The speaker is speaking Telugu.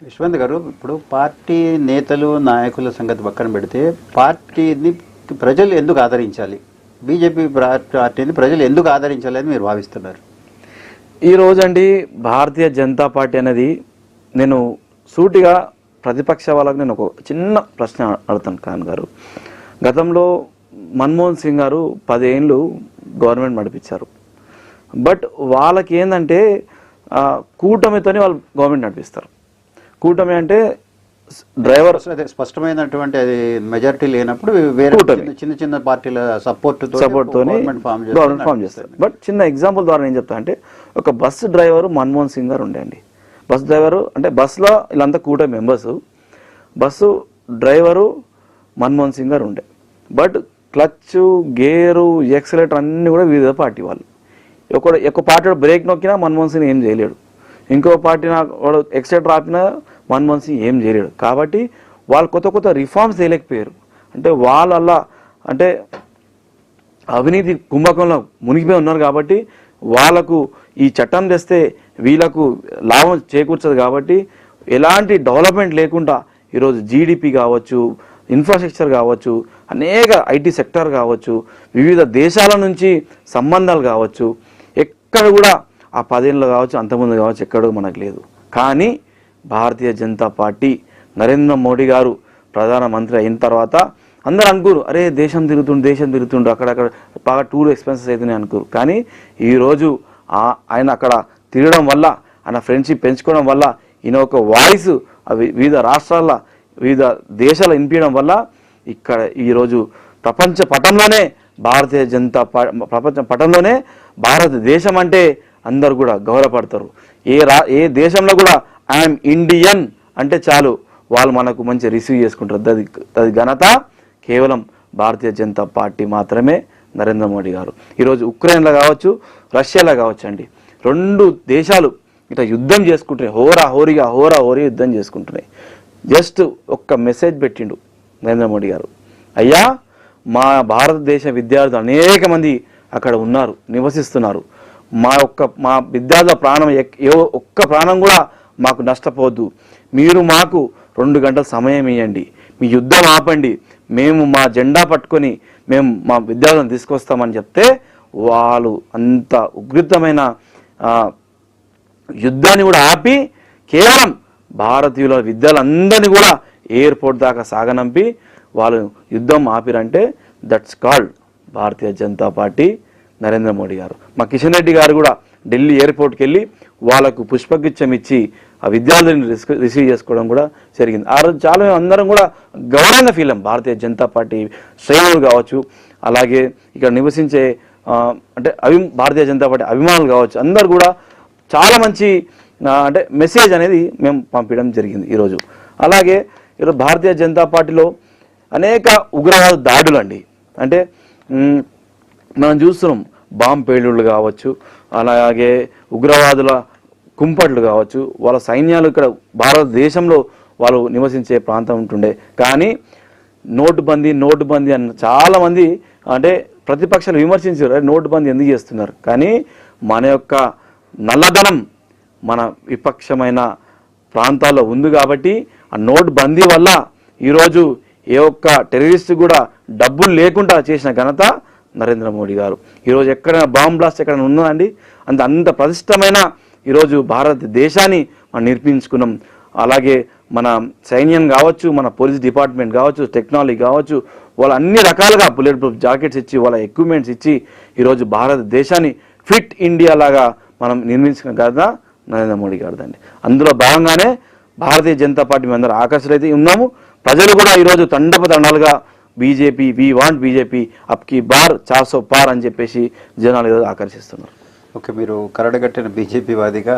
యశ్వంత్ గారు, ఇప్పుడు పార్టీ నేతలు నాయకుల సంగతి పక్కన పెడితే పార్టీని ప్రజలు ఎందుకు ఆదరించాలి, బీజేపీ పార్టీని ప్రజలు ఎందుకు ఆదరించాలి అని మీరు భావిస్తున్నారు? ఈ రోజండి భారతీయ జనతా పార్టీ అనేది నేను సూటిగా ప్రతిపక్ష వాళ్ళకి నేను ఒక చిన్న ప్రశ్న అడుగుతాను. ఖాన్ గారు, గతంలో మన్మోహన్ సింగ్ గారు 10 ఏళ్ళు గవర్నమెంట్ నడిపించారు. బట్ వాళ్ళకి ఏంటంటే కూటమితోనే వాళ్ళు గవర్నమెంట్ నడిపిస్తారు. కూటమి అంటే డ్రైవర్ అదే స్పష్టమైనటువంటి అది మెజారిటీ లేనప్పుడు వేరే చిన్న చిన్న పార్టీల సపోర్ట్ తోని గవర్నమెంట్ ఫామ్ చేస్తారు. బట్ చిన్న ఎగ్జాంపుల్ ద్వారా నేను చెప్తా అంటే, ఒక బస్సు డ్రైవర్ మన్మోహన్ సింగ్ గారు ఉండే అండి. బస్ డ్రైవరు అంటే బస్సులో వీళ్ళంతా కూటమి members, bus driver Manmohan Singh గారు ఉండే. బట్ క్లచ్, గేరు, ఎక్సలేటర్ అన్నీ కూడా వివిధ పార్టీ వాళ్ళు. ఒక పార్టీ బ్రేక్ నొక్కినా మన్మోహన్ సింగ్ ఏం చేయలేడు, ఇంకో పార్టీ వాడు ఎక్సలేటర్ ఆపినా మన్మోహన్ సింగ్ ఏం చేయలేడు. కాబట్టి వాళ్ళు కొత్త కొత్త రిఫార్మ్స్ చేయలేకపోయారు. అంటే వాళ్ళ అంటే అవినీతి కుంభకంలో మునిగిపోయి ఉన్నారు. కాబట్టి వాళ్ళకు ఈ చట్టం తెస్తే వీళ్ళకు లాభం చేకూర్చదు. కాబట్టి ఎలాంటి డెవలప్మెంట్ లేకుండా ఈరోజు జీడిపి కావచ్చు, ఇన్ఫ్రాస్ట్రక్చర్ కావచ్చు, అనేక ఐటీ సెక్టర్ కావచ్చు, వివిధ దేశాల నుంచి సంబంధాలు కావచ్చు, ఎక్కడ కూడా ఆ 10 ఏళ్ళు కావచ్చు, అంతకుముందు కావచ్చు, ఎక్కడో మనకు లేదు. కానీ భారతీయ జనతా పార్టీ నరేంద్ర మోడీ గారు ప్రధానమంత్రి అయిన తర్వాత అందరూ అనుకోరు, అరే దేశం తిరుగుతుండ్రు, అక్కడక్కడ బాగా టూర్ ఎక్స్పెన్సెస్ అవుతున్నాయి అనుకోరు. కానీ ఈరోజు ఆయన అక్కడ తిరగడం వల్ల, ఆయన ఫ్రెండ్షిప్ పెంచుకోవడం వల్ల, ఈయన ఒక వాయిస్ వివిధ రాష్ట్రాల వివిధ దేశాలు వినిపించడం వల్ల ఇక్కడ ఈరోజు ప్రపంచ పటంలోనే భారతీయ జనతా ప్రపంచ పటంలోనే భారతదేశం అంటే అందరు కూడా గౌరవపడతారు. ఏ దేశంలో కూడా ఐఎమ్ ఇండియన్ అంటే చాలు వాళ్ళు మనకు మంచి రిసీవ్ చేసుకుంటారు. అది ఘనత కేవలం భారతీయ జనతా పార్టీ మాత్రమే, నరేంద్ర మోడీ గారు. ఈరోజు ఉక్రెయిన్లో కావచ్చు, రష్యాలో కావచ్చు అండి, 2 దేశాలు ఇట్లా యుద్ధం చేసుకుంటున్నాయి, హోరీగా యుద్ధం చేసుకుంటున్నాయి. జస్ట్ ఒక్క మెసేజ్ పెట్టిండు నరేంద్ర మోడీ గారు, అయ్యా మా భారతదేశ విద్యార్థులు అనేక మంది అక్కడ ఉన్నారు, నివసిస్తున్నారు. మా విద్యార్థుల ప్రాణం ఒక్క ప్రాణం కూడా మాకు నష్టపోవద్దు. మీరు మాకు 2 గంటల సమయం ఇవ్వండి, మీ యుద్ధం ఆపండి, మేము మా జెండా పట్టుకొని మేము మా విద్యార్థులను తీసుకొస్తామని చెప్తే వాళ్ళు అంత ఉగ్రతమైన యుద్ధాన్ని కూడా ఆపి కేవలం భారతీయుల విద్యార్థులందరినీ కూడా ఎయిర్పోర్ట్ దాకా సాగనంపి వాళ్ళు యుద్ధం ఆపిరంటే దట్స్ కాల్డ్ భారతీయ జనతా పార్టీ, నరేంద్ర మోడీ గారు. మా కిషన్ రెడ్డి గారు కూడా ఢిల్లీ ఎయిర్పోర్ట్కి వెళ్ళి వాళ్ళకు పుష్పగుచ్చం ఇచ్చి ఆ విద్యార్థులను రిసీవ్ చేసుకోవడం కూడా జరిగింది. ఆ రోజు చాలా అందరం కూడా గౌరవంగా ఫీల్ అయ్యాం. భారతీయ జనతా పార్టీ శ్రేణులు కావచ్చు, అలాగే ఇక్కడ నివసించే అంటే భారతీయ జనతా పార్టీ అభిమానులు కావచ్చు, అందరు కూడా చాలా మంచి అంటే మెసేజ్ అనేది మేము పంపించడం జరిగింది ఈరోజు. అలాగే ఈరోజు భారతీయ జనతా పార్టీలో అనేక ఉగ్రవాద దాడులు అండి, అంటే మనం చూస్తున్నాం, బాంబు పేలుళ్ళు కావచ్చు, అలాగే ఉగ్రవాదుల కుంపట్లు కావచ్చు, వాళ్ళ సైన్యాలు ఇక్కడ భారతదేశంలో వాళ్ళు నివసించే ప్రాంతం ఉంటుండే. కానీ నోటు బందీ అన్న చాలామంది అంటే ప్రతిపక్షాలు విమర్శించారు, నోటు బందీ ఎందుకు చేస్తున్నారు. కానీ మన యొక్క నల్లధనం మన విపక్షమైన ప్రాంతాల్లో ఉంది కాబట్టి ఆ నోటు బందీ వల్ల ఈరోజు ఏ ఒక్క టెర్రరిస్ట్ కూడా డబ్బులు లేకుండా చేసిన ఘనత నరేంద్ర మోడీ గారు. ఈరోజు ఎక్కడైనా బాంబ్ బ్లాస్ట్ ఎక్కడైనా ఉన్నదండి, అంత ప్రతిష్టమైన ఈరోజు భారతదేశాన్ని మనం నిర్మించుకున్నాం. అలాగే మన సైన్యం కావచ్చు, మన పోలీస్ డిపార్ట్మెంట్ కావచ్చు, టెక్నాలజీ కావచ్చు, వాళ్ళ అన్ని రకాలుగా బుల్లెట్ ప్రూఫ్ జాకెట్స్ ఇచ్చి, వాళ్ళ ఎక్విప్మెంట్స్ ఇచ్చి ఈరోజు భారతదేశాన్ని ఫిట్ ఇండియా లాగా మనం నిర్మించిన కదా నరేంద్ర మోడీ గారిదండి. అందులో భాగంగానే భారతీయ జనతా పార్టీ మేము అందరూ ఆకర్షితులైతే ఉన్నాము. ప్రజలు కూడా ఈరోజు తండోపతండాలుగా బీజేపీ, వి వాంట్ బీజేపీ, అప్కి బార్ 400 పార్ అని చెప్పేసి జనాలు ఈరోజు ఆకర్షిస్తున్నారు. ఓకే, మీరు కరడగట్టిన బీజేపీ వాదిగా